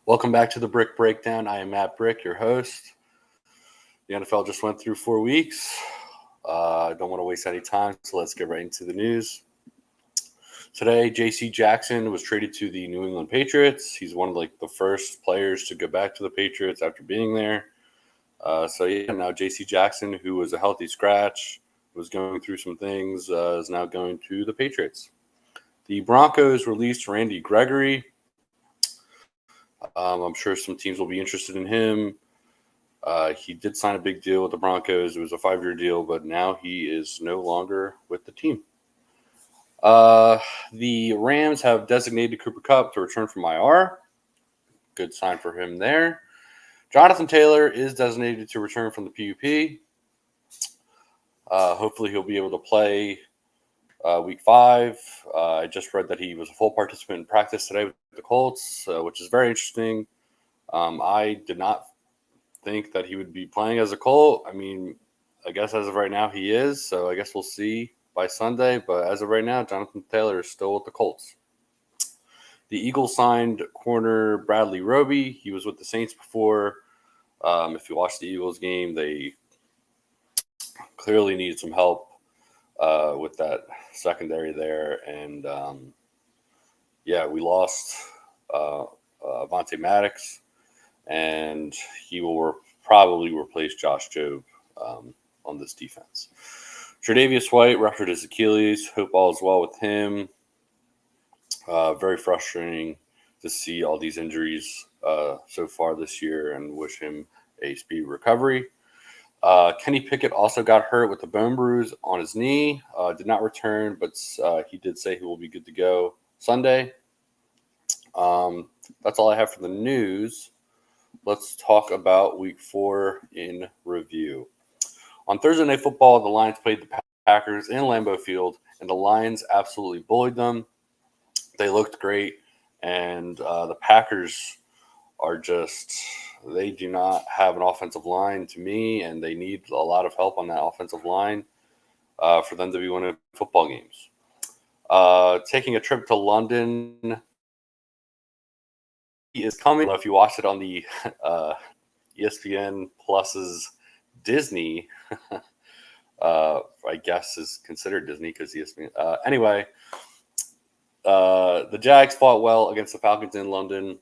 Welcome back to the Bryk Breakdown. I am Matt Bryk, your host. The NFL just went through 4 weeks. I don't want to waste any time, so let's get right into the news. Today, J.C. Jackson was traded to the New England Patriots. He's one of the first players to go back to the Patriots after being there. Now J.C. Jackson, who was a healthy scratch, was going through some things, is now going to the Patriots. The Broncos released Randy Gregory. I'm sure some teams will be interested in him. He did sign a big deal with the Broncos. It was a 5-year deal, but now he is no longer with the team. The Rams have designated Cooper Kupp to return from IR. Good sign for him there. Jonathan Taylor is designated to return from the PUP. Hopefully he'll be able to play week 5. I just read that he was a full participant in practice today with the Colts, which is very interesting. I did not think that he would be playing as a Colt. I mean, I guess as of right now he is, so I guess we'll see by Sunday. But as of right now, Jonathan Taylor is still with the Colts. The Eagles signed corner Bradley Roby. He was with the Saints before. If you watch the Eagles game, they clearly need some help with that secondary there. And, we lost Avonte Maddox, and he will probably replace Josh Jobe on this defense. Tre'Davious White ruptured his Achilles. Hope all is well with him. Very frustrating to see all these injuries so far this year, and wish him a speedy recovery. Kenny Pickett also got hurt with a bone bruise on his knee. Did not return, but he did say he will be good to go Sunday. That's all I have for the news. Let's talk about Week 4 in review. On Thursday Night Football, the Lions played the Packers in Lambeau Field, and the Lions absolutely bullied them. They looked great, and the Packers are they do not have an offensive line to me, and they need a lot of help on that offensive line for them to be winning football games. Taking a trip to London, he is coming. If you watch it on the ESPN Plus's Disney, I guess is considered Disney because ESPN. Anyway, the Jags fought well against the Falcons in London.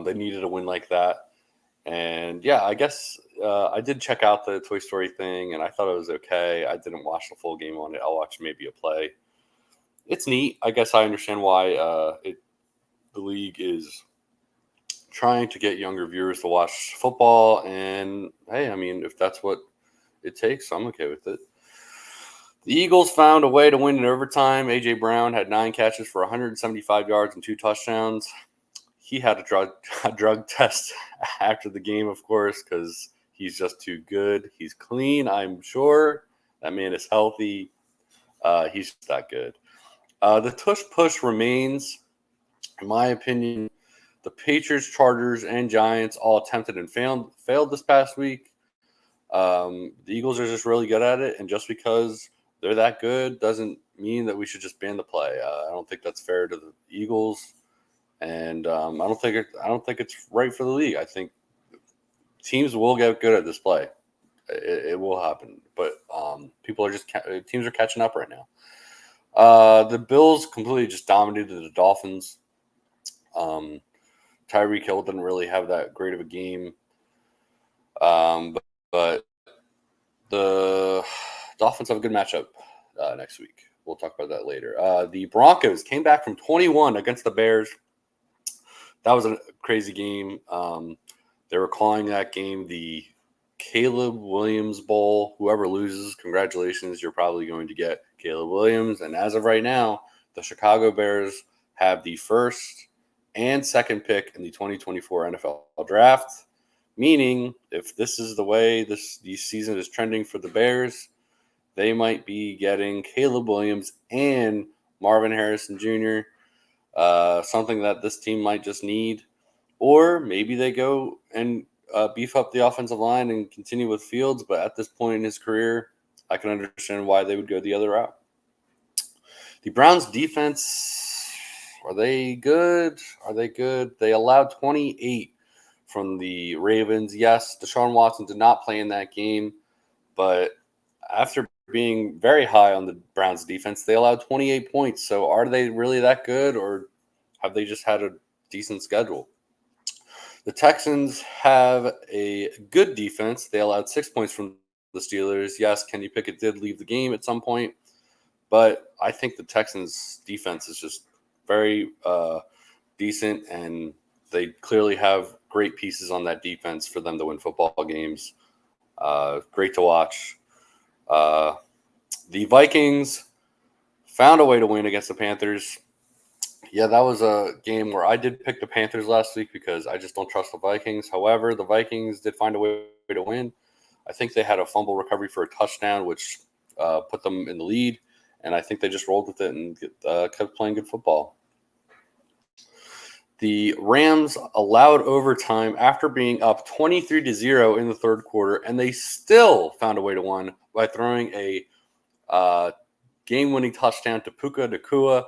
They needed a win like that. And I guess I did check out the Toy Story thing, and I thought it was okay. I didn't watch the full game on it. I'll watch maybe a play. It's neat. I guess I understand why the league is trying to get younger viewers to watch football. And, hey, I mean, if that's what it takes, I'm okay with it. The Eagles found a way to win in overtime. A.J. Brown had 9 catches for 175 yards and 2 touchdowns. He had a drug test after the game, of course, because he's just too good. He's clean, I'm sure. That man is healthy. He's just that good. The tush-push remains, in my opinion. The Patriots, Chargers, and Giants all attempted and failed this past week. The Eagles are just really good at it, and just because they're that good doesn't mean that we should just ban the play. I don't think that's fair to the Eagles. And I don't think it's right for the league. I think teams will get good at this play. It will happen, but teams are catching up right now. The Bills completely just dominated the Dolphins. Tyreek Hill didn't really have that great of a game, but the Dolphins have a good matchup next week. We'll talk about that later. The Broncos came back from 21 against the Bears. That was a crazy game. They were calling that game the Caleb Williams Bowl. Whoever loses, congratulations. You're probably going to get Caleb Williams. And as of right now, the Chicago Bears have the first and second pick in the 2024 NFL Draft. Meaning, if this is the way this season is trending for the Bears, they might be getting Caleb Williams and Marvin Harrison Jr., something that this team might just need. Or maybe they go and beef up the offensive line and continue with Fields. But at this point in his career, I can understand why they would go the other route. The Browns defense, are they good? Are they good? They allowed 28 from the Ravens. Yes, Deshaun Watson did not play in that game, but after being very high on the Browns defense, they allowed 28 points. So are they really that good, or have they just had a decent schedule? The Texans have a good defense. They allowed 6 points from the Steelers. Yes, Kenny Pickett did leave the game at some point, but I think the Texans' defense is just very decent, and they clearly have great pieces on that defense for them to win football games. Great to watch. The Vikings found a way to win against the Panthers. Yeah, that was a game where I did pick the Panthers last week because I just don't trust the Vikings. However, the Vikings did find a way to win. I think they had a fumble recovery for a touchdown, which put them in the lead, and I think they just rolled with it and kept playing good football. The Rams allowed overtime after being up 23-0 in the third quarter, and they still found a way to win by throwing a game-winning touchdown to Puka Nacua.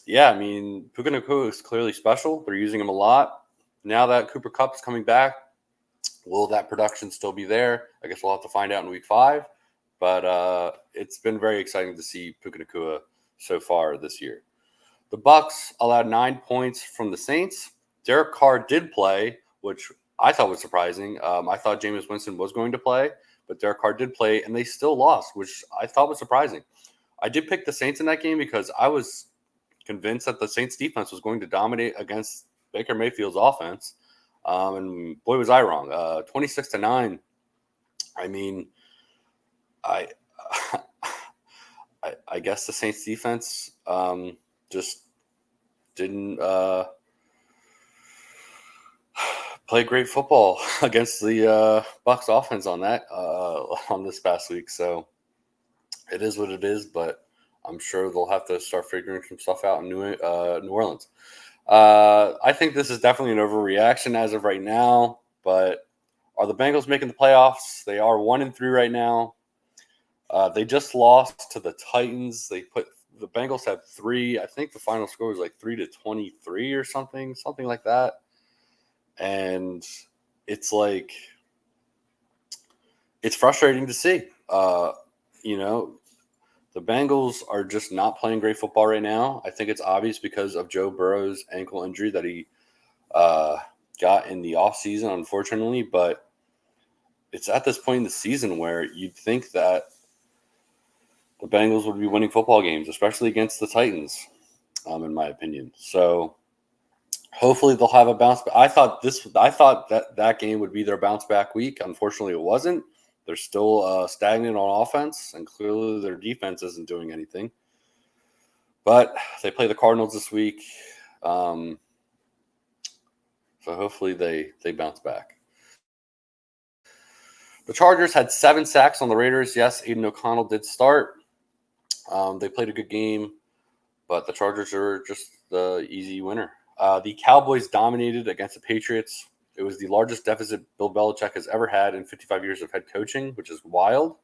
Yeah, I mean, Puka Nacua is clearly special. They're using him a lot. Now that Cooper Kupp is coming back, will that production still be there? I guess we'll have to find out in week 5. But it's been very exciting to see Puka Nacua so far this year. The Bucs allowed 9 points from the Saints. Derek Carr did play, which I thought was surprising. I thought Jameis Winston was going to play, but Derek Carr did play, and they still lost, which I thought was surprising. I did pick the Saints in that game because I was convinced that the Saints defense was going to dominate against Baker Mayfield's offense. And boy, was I wrong. 26-9. I mean, I guess the Saints defense just didn't play great football against the Bucs offense on this past week. So it is what it is, but I'm sure they'll have to start figuring some stuff out in New Orleans. I think this is definitely an overreaction as of right now, but are the Bengals making the playoffs? They are 1-3 right now. They just lost to the Titans. The Bengals had 3. I think the final score was like 3-23 or something like that. And it's like, it's frustrating to see. The Bengals are just not playing great football right now. I think it's obvious because of Joe Burrow's ankle injury that he got in the offseason, unfortunately. But it's at this point in the season where you'd think that the Bengals would be winning football games, especially against the Titans, in my opinion. So hopefully they'll have a bounce back. I thought that game would be their bounce back week. Unfortunately, it wasn't. They're still stagnant on offense, and clearly their defense isn't doing anything. But they play the Cardinals this week, so hopefully they bounce back. The Chargers had 7 sacks on the Raiders. Yes, Aiden O'Connell did start. They played a good game, but the Chargers are just the easy winner. The Cowboys dominated against the Patriots. It was the largest deficit Bill Belichick has ever had in 55 years of head coaching, which is wild.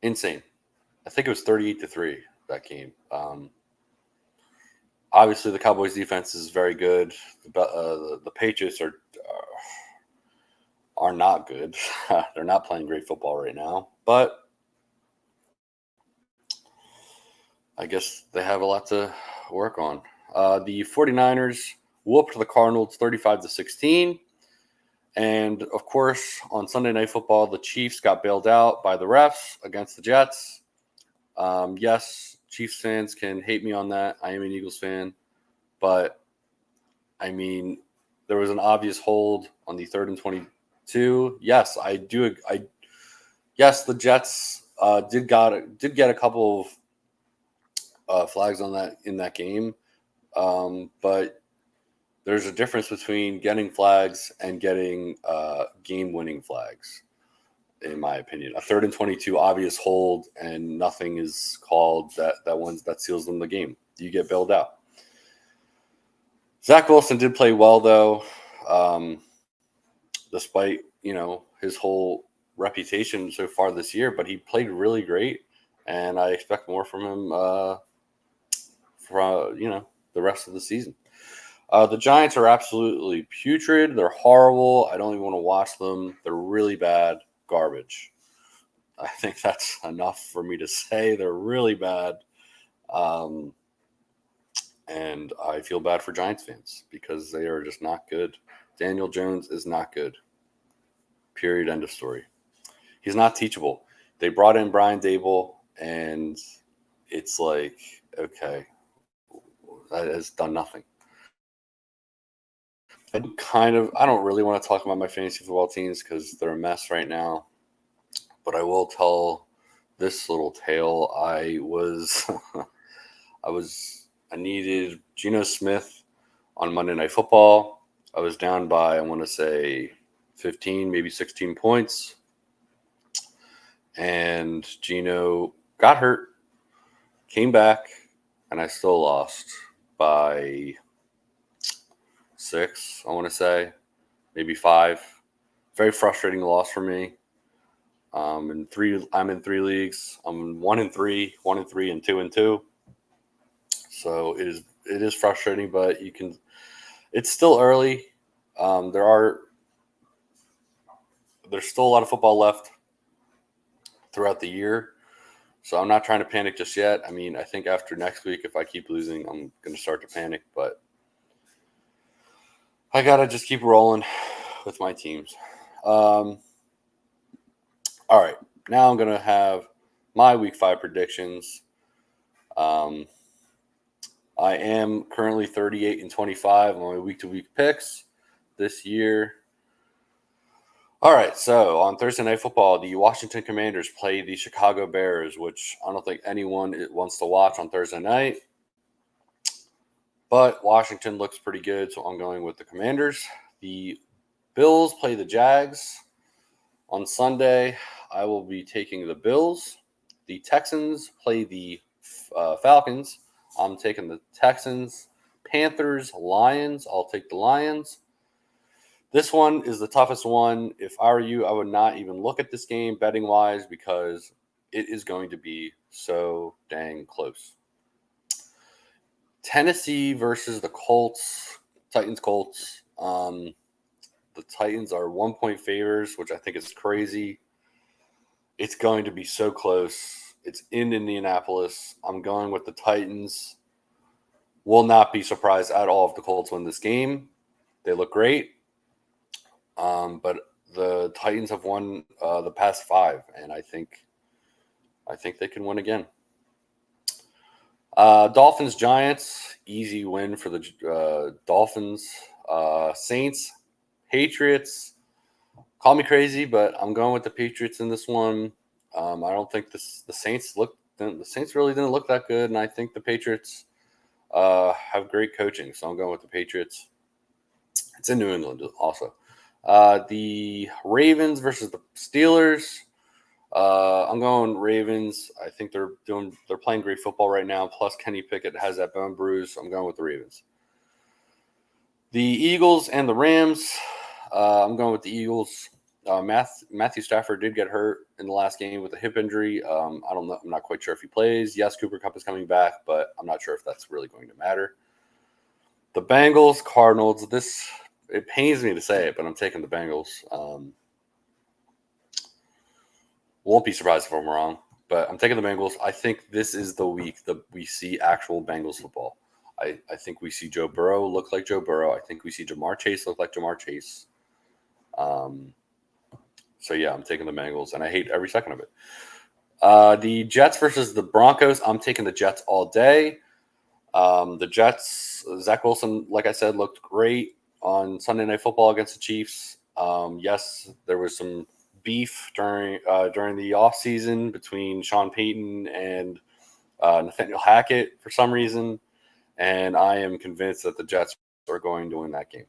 Insane. I think it was 38-3 that game. Obviously, the Cowboys defense is very good. The Patriots are not good. They're not playing great football right now, but I guess they have a lot to work on. The 49ers whooped the Cardinals 35-16. And, of course, on Sunday Night Football, the Chiefs got bailed out by the refs against the Jets. Yes, Chiefs fans can hate me on that. I am an Eagles fan. But, I mean, there was an obvious hold on the 3rd and 22. Yes, I do. Yes, the Jets did get a couple of flags in that game. But there's a difference between getting flags and getting game-winning flags, in my opinion. A 3rd and 22 obvious hold and nothing is called, that seals them the game. You get bailed out. Zach Wilson did play well, though, despite his whole reputation so far this year. But he played really great, and I expect more from him for the rest of the season. The Giants are absolutely putrid. They're horrible. I don't even want to watch them. They're really bad garbage. I think that's enough for me to say. They're really bad. And I feel bad for Giants fans because they are just not good. Daniel Jones is not good. Period. End of story. He's not teachable. They brought in Brian Dable, and it's like, okay, that has done nothing. I don't really want to talk about my fantasy football teams because they're a mess right now. But I will tell this little tale. I needed Geno Smith on Monday Night Football. I was down by, I want to say, 15, maybe 16 points. And Geno got hurt, came back, and I still lost by 6, I want to say, maybe 5. Very frustrating loss for me. I'm in 3 leagues. I'm 1-3, 1-3, and 2-2. So it is frustrating, but it's still early. There's still a lot of football left throughout the year. So I'm not trying to panic just yet. I mean, I think after next week, if I keep losing, I'm going to start to panic. But I got to just keep rolling with my teams. All right. Now I'm going to have my Week 5 predictions. I am currently 38-25 on my week-to-week picks this year. All right, so on Thursday Night Football, the Washington Commanders play the Chicago Bears, which I don't think anyone wants to watch on Thursday night. But Washington looks pretty good, so I'm going with the Commanders. The Bills play the Jags. On Sunday, I will be taking the Bills. The Texans play the Falcons. I'm taking the Texans. Panthers, Lions, I'll take the Lions. This one is the toughest one. If I were you, I would not even look at this game betting-wise because it is going to be so dang close. Tennessee versus the Colts, Titans-Colts. The Titans are 1-point favors, which I think is crazy. It's going to be so close. It's in Indianapolis. I'm going with the Titans. Will not be surprised at all if the Colts win this game. They look great. But the Titans have won the past 5, and I think they can win again. Dolphins, Giants, easy win for the Dolphins. Saints, Patriots. Call me crazy, but I'm going with the Patriots in this one. I don't think the Saints really didn't look that good, and I think the Patriots have great coaching, so I'm going with the Patriots. It's in New England also. The Ravens versus the Steelers. I'm going Ravens. I think they're playing great football right now. Plus Kenny Pickett has that bone bruise. I'm going with the Ravens. The Eagles and the Rams. I'm going with the Eagles. Matthew Stafford did get hurt in the last game with a hip injury. I don't know. I'm not quite sure if he plays. Yes, Cooper Kupp is coming back, but I'm not sure if that's really going to matter. The Bengals, Cardinals. It pains me to say it, but I'm taking the Bengals. Won't be surprised if I'm wrong, but I'm taking the Bengals. I think this is the week that we see actual Bengals football. I think we see Joe Burrow look like Joe Burrow. I think we see Jamar Chase look like Jamar Chase. So, yeah, I'm taking the Bengals, and I hate every second of it. The Jets versus the Broncos. I'm taking the Jets all day. The Jets, Zach Wilson, like I said, looked great on Sunday Night Football against the Chiefs. Yes, there was some beef during the offseason between Sean Payton and Nathaniel Hackett for some reason, and I am convinced that the Jets are going to win that game.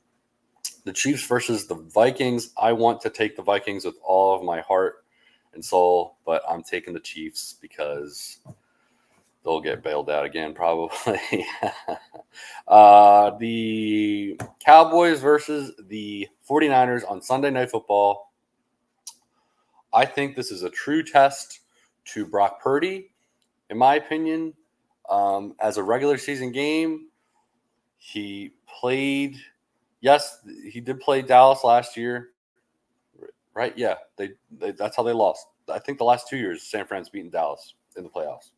The Chiefs versus the Vikings. I want to take the Vikings with all of my heart and soul, but I'm taking the Chiefs because they'll get bailed out again probably. The Cowboys versus the 49ers on Sunday Night Football. I think this is a true test to Brock Purdy. in my opinion, as a regular season game, he played. Yes, he did play Dallas last year, right? Yeah, that's how they lost. I think the last 2 years, San Fran's beaten Dallas in the playoffs.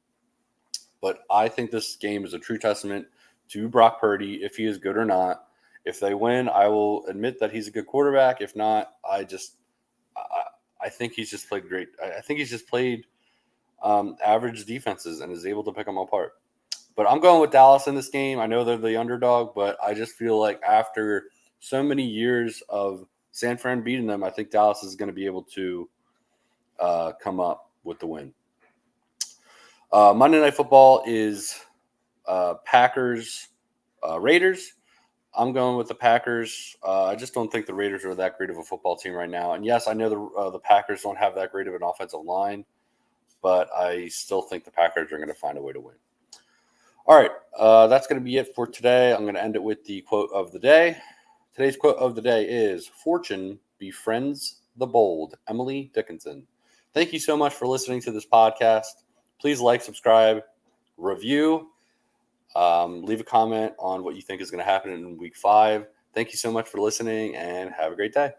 But I think this game is a true testament to Brock Purdy, if he is good or not. If they win, I will admit that he's a good quarterback. If not, I, I think he's just played great. I think he's just played average defenses and is able to pick them apart. But I'm going with Dallas in this game. I know they're the underdog, but I just feel like after so many years of San Fran beating them, I think Dallas is going to be able to come up with the win. Monday Night Football is Packers, Raiders. I'm going with the Packers. I just don't think the Raiders are that great of a football team right now. And yes, I know the Packers don't have that great of an offensive line, but I still think the Packers are going to find a way to win. All right, that's going to be it for today. I'm going to end it with the quote of the day. Today's quote of the day is, "Fortune befriends the bold." Emily Dickinson. Thank you so much for listening to this podcast. Please like, subscribe, review. Leave a comment on what you think is going to happen in week 5. Thank you so much for listening and have a great day.